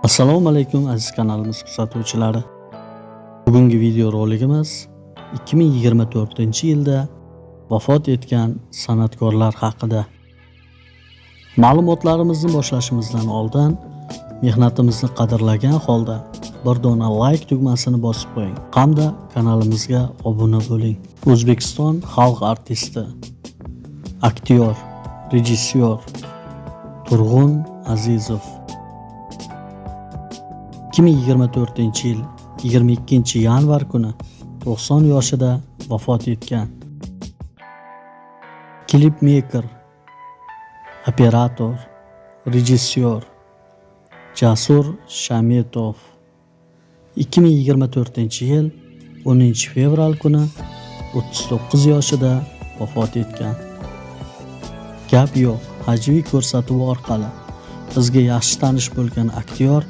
Assalomu alaykum aziz kanalimiz kuzatuvchilari. Bugungi video roligimiz 2024-yilda vafot etgan san'atkorlar haqida. Ma'lumotlarimizni boshlashimizdan oldin mehnatimizni qadrlagan holda bir dona like tugmasini bosib qo'ying hamda kanalimizga obuna bo'ling. O'zbekiston xalq artisti, aktyor, rejissyor Turg'un Azizov 2024-yil 22-yanvar kuni 90 yoshida vafot etgan. Klip maker, operator, rejissyor Jasur Shametov 2024-yil 10-fevral kuni 39 yoshida vafot etgan. Gap yo'q, hajviy ko'rsatuvi orqali bizga yaxshi tanish bo'lgan aktyor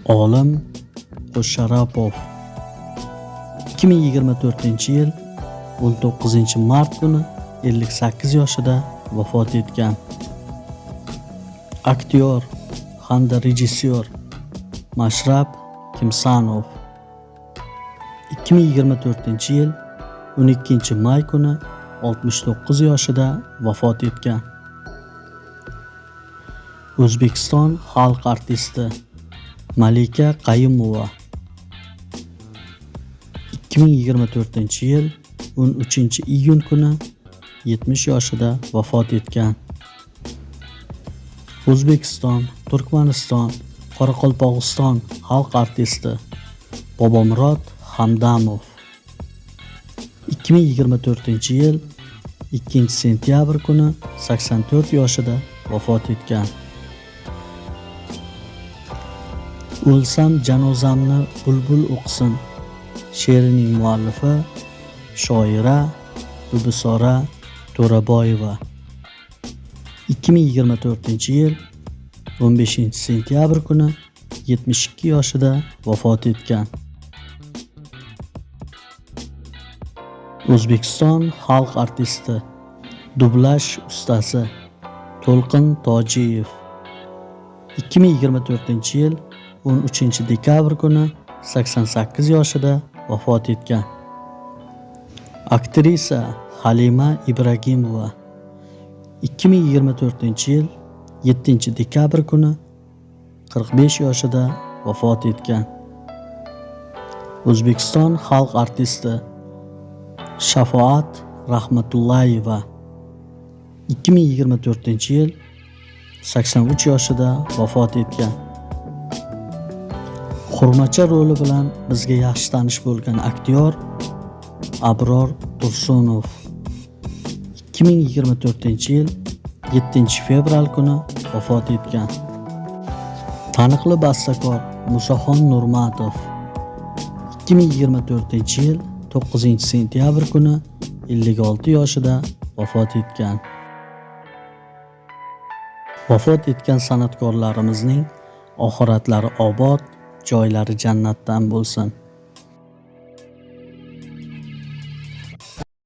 Olim Qo'sharapov 2024-yil 19-mart kuni 58 yoshida vafot etgan. Aktyor hamda rejissyor Mashrab Kimsanov 2024-yil 12-may kuni 69 yoshida vafot etgan. O'zbekiston xalq artisti Malika Qayumova 2024-yil 13-iyun kuni 70 yoshida vafot etgan. O'zbekiston, Turkmaniston, Qoraqalpog'iston xalq artisti Bobomurod Hamdamov 2024-yil 2-sentyabr kuni 84 yoshida vafot etgan. O'lsam janozamni bulbul o'qisin she'rining muallifi shoira Bibisora To'raboyeva 2024-yil 15-sentyabr kuni 72 yoshida vafot etgan. O'zbekiston xalq artisti, dublash ustasi To'lqin Tojiyev 2024-yil 13-dekabr kuni 88 yoshida vafot etgan. Aktrisa Halima Ibragimova 2024-yil 7-dekabr kuni 45 yoshida vafot etgan. O'zbekiston xalq artisti Shafoat Rahmatullayeva 2024-yil 83 yoshida vafot etgan. Xurmacha roli bilan bizga yaxshi tanish bo'lgan aktyor Abror Tursunov 2024-yil 7-fevral kuni vafot etgan. Taniqli bastakor Musaxon Nurmatov 2024-yil 9-sentyabr kuni 56 yoshida vafot etgan. Vafot etgan san'atkorlarimizning oxiratlari obod, joylari jannatdan bo'lsin.